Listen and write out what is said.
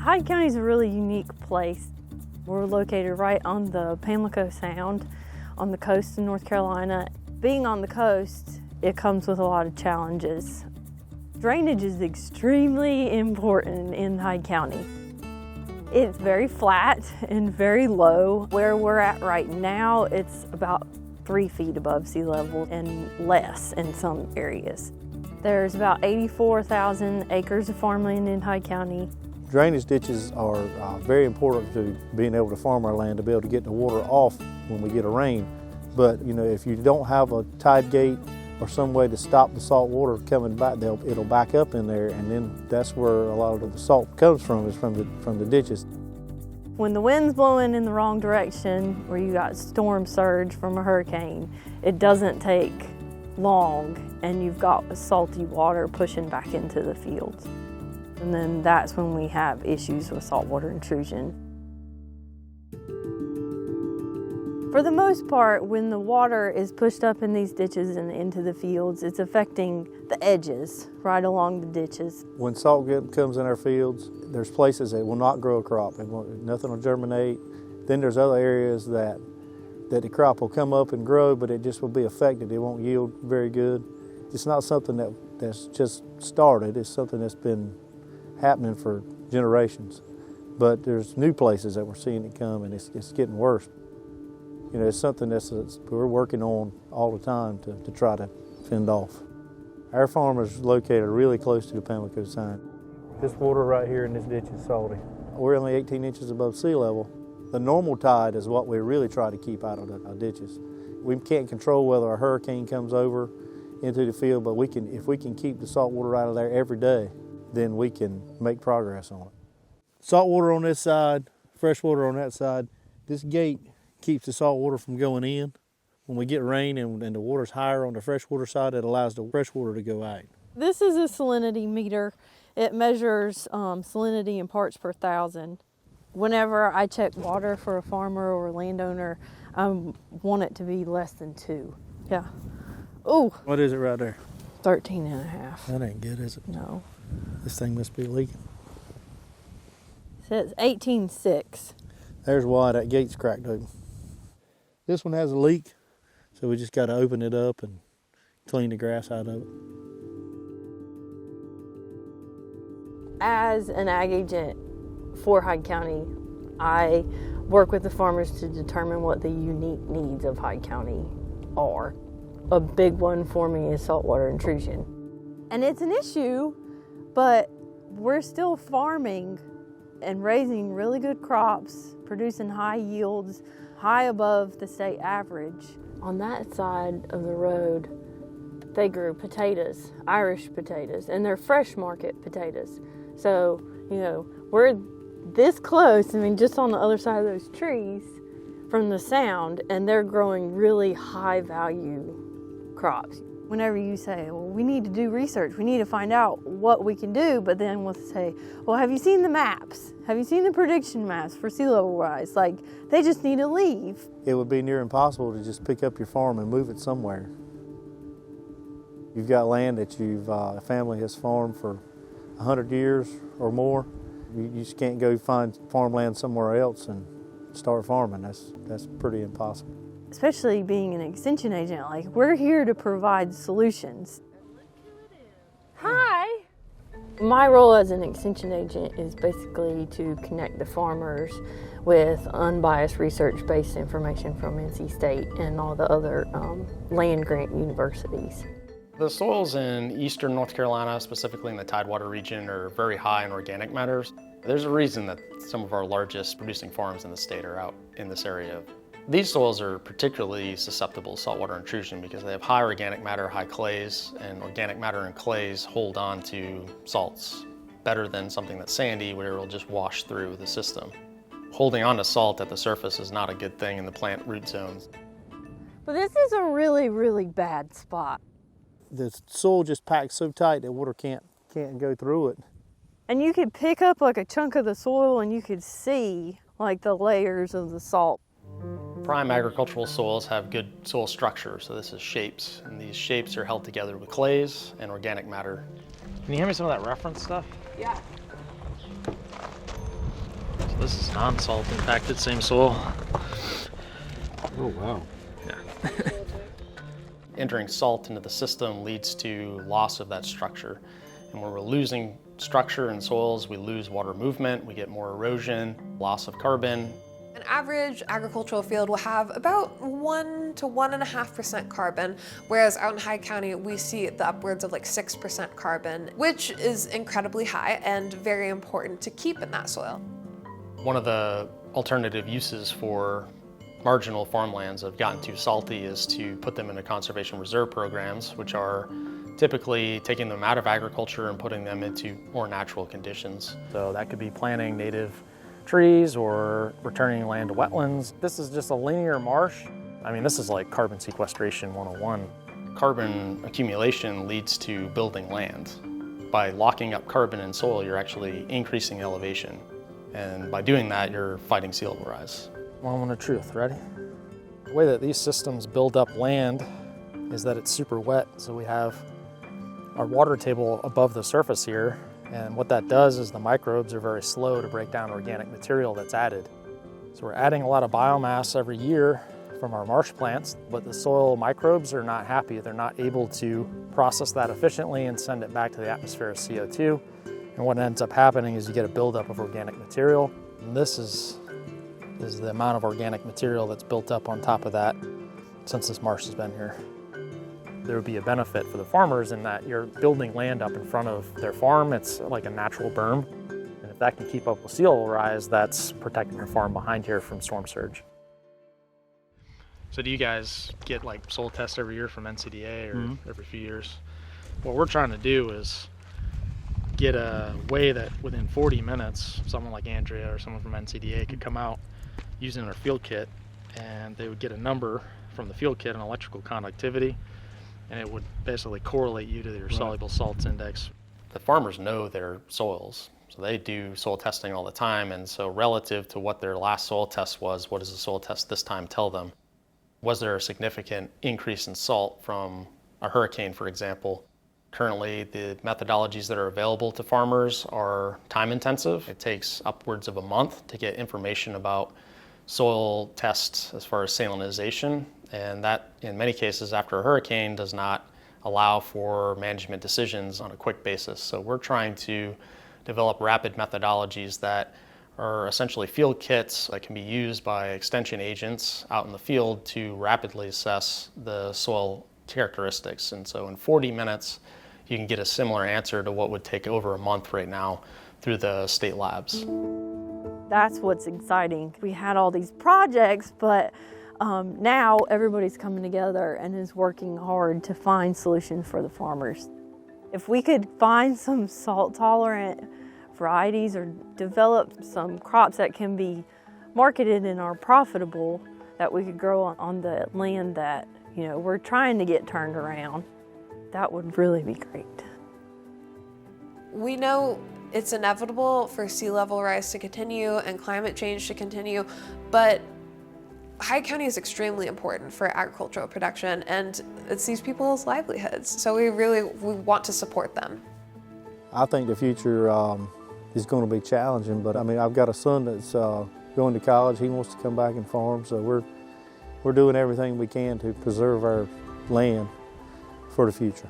Hyde County is a really unique place. We're located right on the Pamlico Sound on the coast of North Carolina. Being on the coast, it comes with a lot of challenges. Drainage is extremely important in Hyde County. It's very flat and very low. Where we're at right now, it's about 3 feet above sea level and less in some areas. There's about 84,000 acres of farmland in Hyde County. Drainage ditches are very important to being able to farm our land, to be able to get the water off when we get a rain. But if you don't have a tide gate or some way to stop the salt water coming back, it'll back up in there, and then that's where a lot of the salt comes from, is from the ditches. When the wind's blowing in the wrong direction, or you got storm surge from a hurricane, it doesn't take long, and you've got salty water pushing back into the fields. And then that's when we have issues with saltwater intrusion. For the most part, when the water is pushed up in these ditches and into the fields, it's affecting the edges right along the ditches. When salt comes in our fields, there's places that will not grow a crop. Nothing will germinate. Then there's other areas that the crop will come up and grow, but it just will be affected. It won't yield very good. It's not something that's just started. It's something that's been happening for generations. But there's new places that we're seeing it come, and it's getting worse. It's something we're working on all the time to try to fend off. Our farm is located really close to the Pamlico Sound. This water right here in this ditch is salty. We're only 18 inches above sea level. The normal tide is what we really try to keep out of the ditches. We can't control whether a hurricane comes over into the field, but if we can keep the salt water out of there every day, then we can make progress on it. Salt water on this side, fresh water on that side. This gate keeps the salt water from going in. When we get rain and the water's higher on the freshwater side, it allows the fresh water to go out. This is a salinity meter. It measures salinity in parts per thousand. Whenever I check water for a farmer or a landowner, I want it to be less than 2. Yeah. Ooh. What is it right there? 13 and a half. That ain't good, is it? No. This thing must be leaking. It says 18.6. There's why that gate's cracked open. This one has a leak, so we just got to open it up and clean the grass out of it. As an ag agent for Hyde County, I work with the farmers to determine what the unique needs of Hyde County are. A big one for me is saltwater intrusion. And it's an issue, but we're still farming and raising really good crops, producing high yields, high above the state average. On that side of the road, they grew potatoes, Irish potatoes, and they're fresh market potatoes. So, we're this close, just on the other side of those trees from the sound, and they're growing really high value crops. Whenever you say, well, we need to do research, we need to find out what we can do, but then we'll say, well, have you seen the maps? Have you seen the prediction maps for sea level rise? They just need to leave. It would be near impossible to just pick up your farm and move it somewhere. You've got land that a family has farmed for 100 years or more. You just can't go find farmland somewhere else and start farming. That's pretty impossible. Especially being an extension agent, we're here to provide solutions. Hi! My role as an extension agent is basically to connect the farmers with unbiased research-based information from NC State and all the other land-grant universities. The soils in eastern North Carolina, specifically in the Tidewater region, are very high in organic matters. There's a reason that some of our largest producing farms in the state are out in this area. These soils are particularly susceptible to saltwater intrusion because they have high organic matter, high clays, and organic matter and clays hold on to salts better than something that's sandy where it'll just wash through the system. Holding on to salt at the surface is not a good thing in the plant root zones. But this is a really, really bad spot. The soil just packs so tight that water can't go through it. And you could pick up a chunk of the soil and you could see the layers of the salt. Prime agricultural soils have good soil structure, so this is shapes, and these shapes are held together with clays and organic matter. Can you hand me some of that reference stuff? Yeah. This is non-salt impacted, same soil. Oh, wow. Yeah. Entering salt into the system leads to loss of that structure. And when we're losing structure in soils, we lose water movement, we get more erosion, loss of carbon. An average agricultural field will have about 1 to 1.5% carbon, whereas out in Hyde County, we see the upwards of like 6% carbon, which is incredibly high and very important to keep in that soil. One of the alternative uses for marginal farmlands that have gotten too salty is to put them into conservation reserve programs, which are typically taking them out of agriculture and putting them into more natural conditions. So that could be planting native trees or returning land to wetlands. This is just a linear marsh. I mean, this is like carbon sequestration 101. Carbon accumulation leads to building land. By locking up carbon in soil, you're actually increasing elevation. And by doing that, you're fighting sea level rise. Moment of truth, ready? The way that these systems build up land is that it's super wet, so we have our water table above the surface here, and what that does is the microbes are very slow to break down organic material that's added. So we're adding a lot of biomass every year from our marsh plants, but the soil microbes are not happy. They're not able to process that efficiently and send it back to the atmosphere as CO2. And what ends up happening is you get a buildup of organic material. And this is the amount of organic material that's built up on top of that since this marsh has been here. There would be a benefit for the farmers in that you're building land up in front of their farm. It's like a natural berm. And if that can keep up with sea level rise, that's protecting your farm behind here from storm surge. So do you guys get like soil tests every year from NCDA or every few years? What we're trying to do is get a way that within 40 minutes, someone like Andrea or someone from NCDA could come out using their field kit, and they would get a number from the field kit on electrical conductivity, and it would basically correlate you to your soluble salts index. The farmers know their soils, so they do soil testing all the time, and so relative to what their last soil test was, what does the soil test this time tell them? Was there a significant increase in salt from a hurricane, for example? Currently, the methodologies that are available to farmers are time intensive. It takes upwards of a month to get information about soil tests as far as salinization, and that in many cases after a hurricane does not allow for management decisions on a quick basis. So we're trying to develop rapid methodologies that are essentially field kits that can be used by extension agents out in the field to rapidly assess the soil characteristics. And so in 40 minutes, you can get a similar answer to what would take over a month right now through the state labs. That's what's exciting. We had all these projects, but now everybody's coming together and is working hard to find solutions for the farmers. If we could find some salt-tolerant varieties or develop some crops that can be marketed and are profitable, that we could grow on the land that, you know, we're trying to get turned around, that would really be great. We know it's inevitable for sea level rise to continue and climate change to continue, but Hyde County is extremely important for agricultural production, and it's these people's livelihoods. So we want to support them. I think the future is going to be challenging, but I mean, I've got a son that's going to college. He wants to come back and farm, so we're doing everything we can to preserve our land for the future.